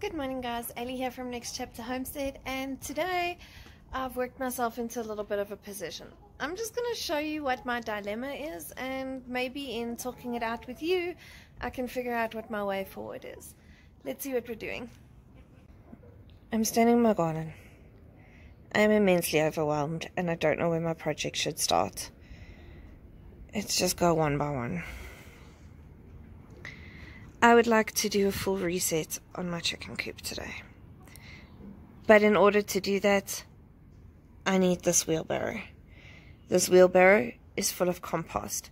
Good morning guys, Ellie here from Next Chapter Homestead, and today I've worked myself into a little bit of a position. I'm just going to show you what my dilemma is, and maybe in talking it out with you I can figure out what my way forward is. Let's see what we're doing. I'm standing in my garden. I am immensely overwhelmed and I don't know where my project should start. Let's just go one by one. I would like to do a full reset on my chicken coop today. But in order to do that, I need this wheelbarrow. This wheelbarrow is full of compost.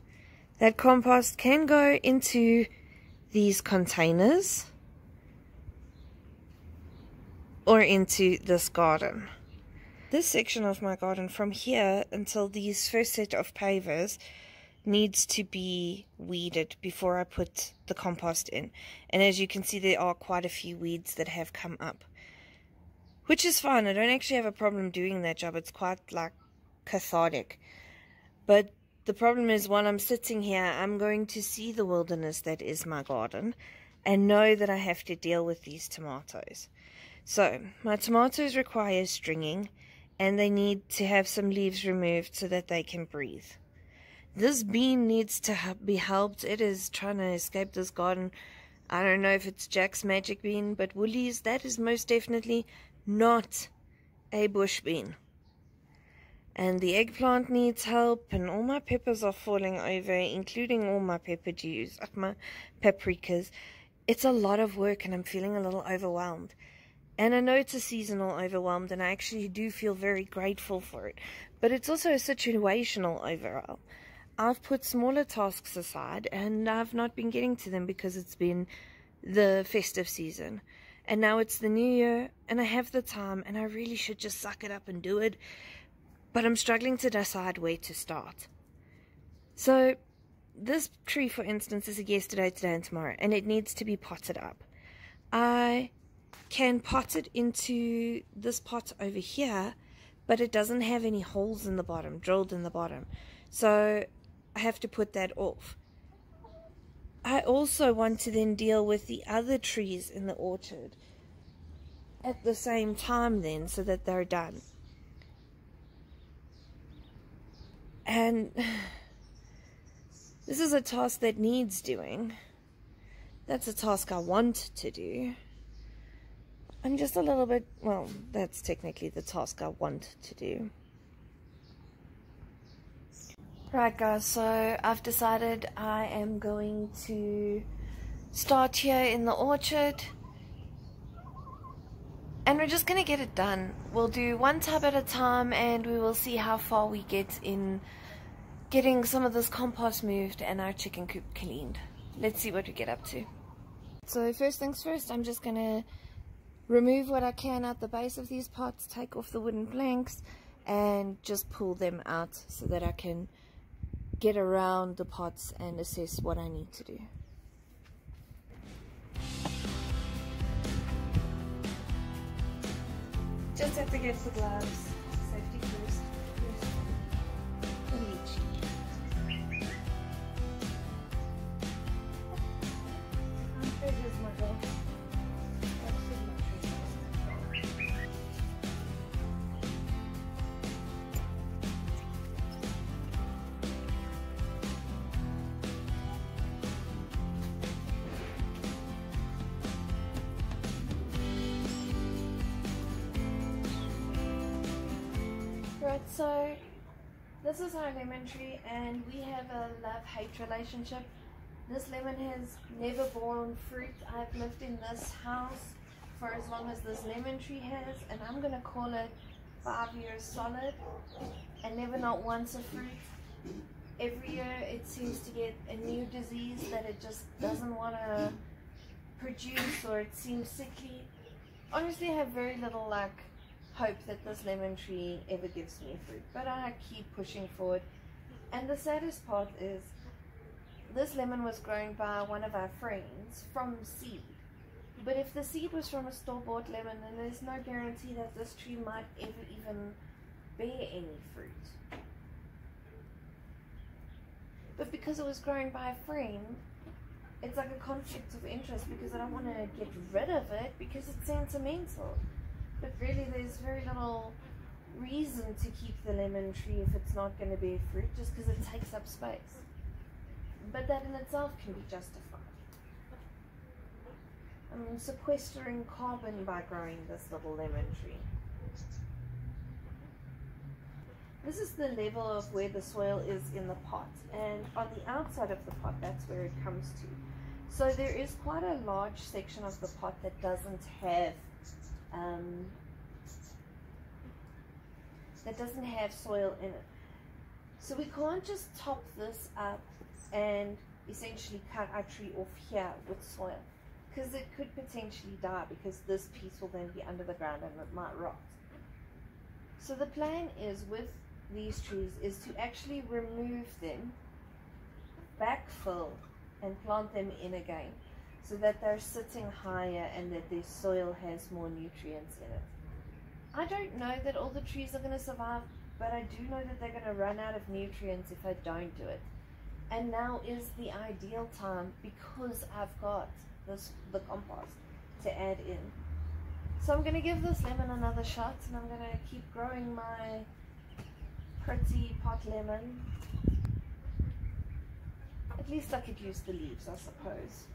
That compost can go into these containers or into this garden. This section of my garden, from here until these first set of pavers, needs to be weeded before I put the compost in. And as you can see, there are quite a few weeds that have come up, which is fine. I don't actually have a problem doing that job. It's quite like cathartic. But the problem is, while I'm sitting here, I'm going to see the wilderness that is my garden and know that I have to deal with these tomatoes. So my tomatoes require stringing, and they need to have some leaves removed so that they can breathe. This bean needs to be helped. It is trying to escape this garden. I don't know if it's Jack's magic bean, but Woolies, that is most definitely not a bush bean. And the eggplant needs help, and all my peppers are falling over, including all my pepper dews, my paprikas. It's a lot of work and I'm feeling a little overwhelmed. And I know it's a seasonal overwhelmed, and I actually do feel very grateful for it. But it's also a situational overwhelm. I've put smaller tasks aside and I've not been getting to them because it's been the festive season. And now it's the new year and I have the time and I really should just suck it up and do it. But I'm struggling to decide where to start. So this tree, for instance, is a yesterday, today and tomorrow, and it needs to be potted up. I can pot it into this pot over here, but it doesn't have any holes in the bottom, drilled in the bottom. So I have to put that off. I also want to then deal with the other trees in the orchard at the same time then, so that they're done. And this is a task that needs doing. That's a task I want to do. I'm just a little bit, well, that's technically the task I want to do. Right guys, so I've decided I am going to start here in the orchard and we're just going to get it done. We'll do one tub at a time and we will see how far we get in getting some of this compost moved and our chicken coop cleaned. Let's see what we get up to. So first things first, I'm just going to remove what I can at the base of these pots, take off the wooden planks and just pull them out so that I can get around the pots and assess what I need to do. Just have to get the gloves. Safety first. Here's my girl. Right, so this is our lemon tree and we have a love-hate relationship. This lemon has never borne fruit. I've lived in this house for as long as this lemon tree has, and I'm going to call it 5 years solid, and never not once a fruit. Every year it seems to get a new disease that it just doesn't want to produce, or it seems sickly. Honestly, I have very little hope that this lemon tree ever gives me fruit, but I keep pushing forward. And the saddest part is this lemon was grown by one of our friends from seed, but if the seed was from a store-bought lemon, then there's no guarantee that this tree might ever even bear any fruit. But because it was grown by a friend, it's like a conflict of interest because I don't want to get rid of it because it's sentimental. But really there's very little reason to keep the lemon tree if it's not going to bear fruit, just because it takes up space. But that in itself can be justified. I'm sequestering carbon by growing this little lemon tree. This is the level of where the soil is in the pot, and on the outside of the pot, that's where it comes to. So there is quite a large section of the pot that doesn't have soil in it. So we can't just top this up and essentially cut our tree off here with soil, because it could potentially die, because this piece will then be under the ground and it might rot. So the plan is with these trees is to actually remove them, backfill, and plant them in again, so that they're sitting higher and that their soil has more nutrients in it. I don't know that all the trees are going to survive, but I do know that they're going to run out of nutrients if I don't do it. And now is the ideal time, because I've got the compost to add in. So I'm going to give this lemon another shot, and I'm going to keep growing my pretty pot lemon. At least I could use the leaves, I suppose.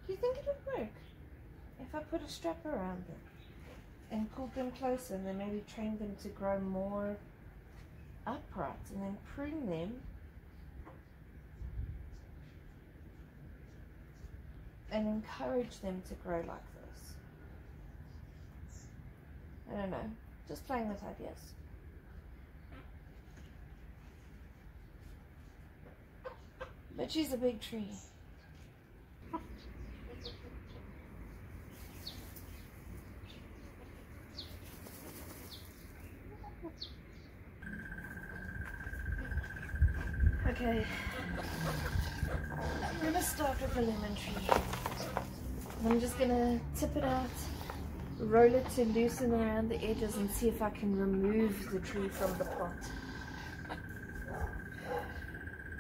Do you think it would work if I put a strap around them and pulled them closer, and then maybe trained them to grow more upright, and then prune them and encourage them to grow like this? I don't know, just playing with ideas. But she's a big tree. Okay, I'm going to start with the lemon tree. I'm just going to tip it out, roll it to loosen around the edges, and see if I can remove the tree from the pot.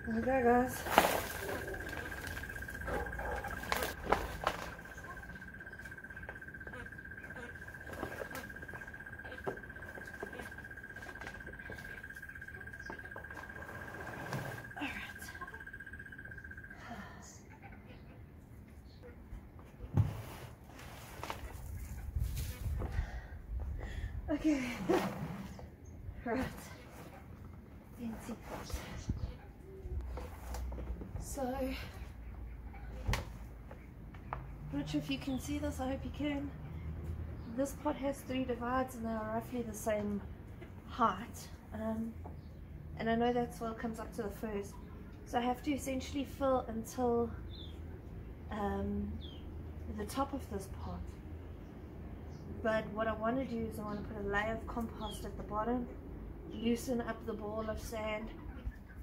There we go, guys. Okay, right, empty pot. So, I'm not sure if you can see this, I hope you can. This pot has 3 divides and they are roughly the same height. And I know that soil comes up to the first. So I have to essentially fill until the top of this pot. But what I want to do is I want to put a layer of compost at the bottom, loosen up the ball of sand,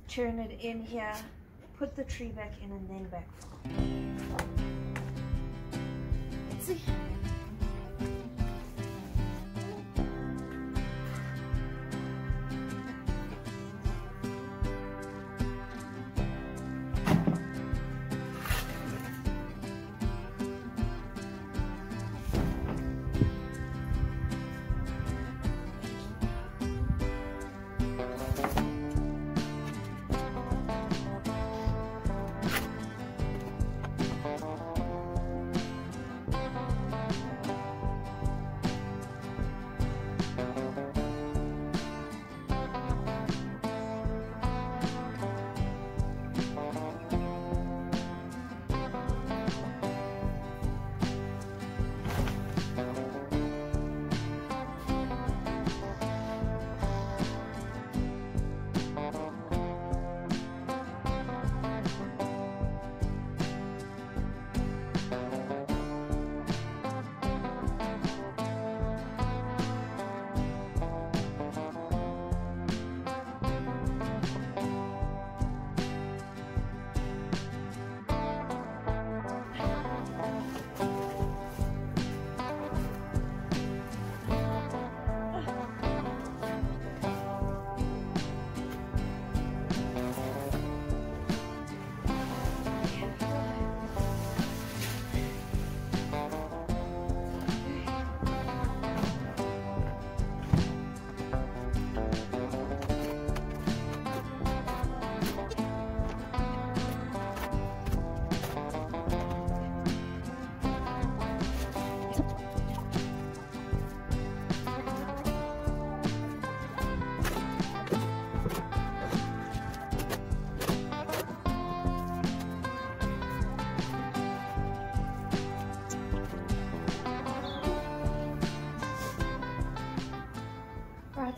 churn it in here, put the tree back in, and then backfill. Let's see.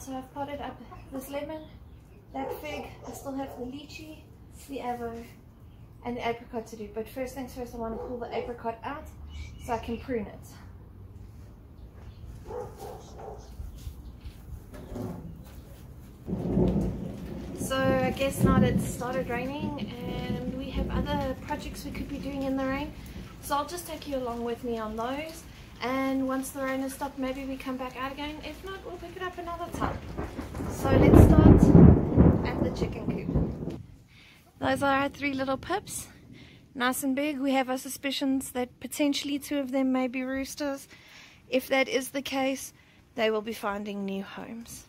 Alright, so I've potted up this lemon, that fig, I still have the lychee, the avo, and the apricot to do. But first things first, I want to pull the apricot out so I can prune it. So I guess now that it's started raining and we have other projects we could be doing in the rain, so I'll just take you along with me on those, and once the rain has stopped maybe we come back out again. If not, we'll pick it up another time. So let's start at the chicken coop. Those are our 3 little pups, nice and big. We have our suspicions that potentially 2 of them may be roosters. If that is the case, they will be finding new homes.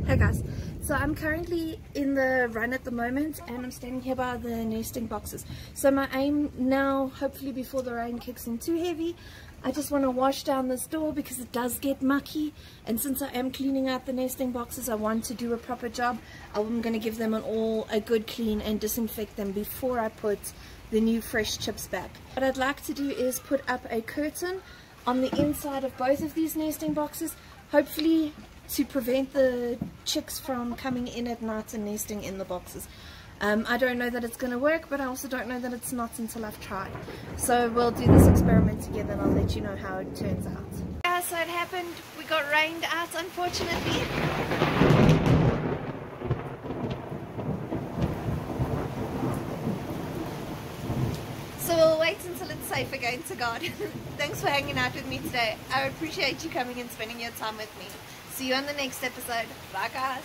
Hey guys, so I'm currently in the run at the moment and I'm standing here by the nesting boxes. So my aim now, hopefully before the rain kicks in too heavy, I just want to wash down this door because it does get mucky, and since I am cleaning out the nesting boxes I want to do a proper job. I'm going to give them a good clean and disinfect them before I put the new fresh chips back. What I'd like to do is put up a curtain on the inside of both of these nesting boxes, hopefully to prevent the chicks from coming in at night and nesting in the boxes. I don't know that it's going to work, but I also don't know that it's not until I've tried. So we'll do this experiment together and I'll let you know how it turns out. Yeah, so it happened, we got rained out unfortunately. So we'll wait until it's safe again to God. Thanks for hanging out with me today. I appreciate you coming and spending your time with me. See you on the next episode. Bye guys.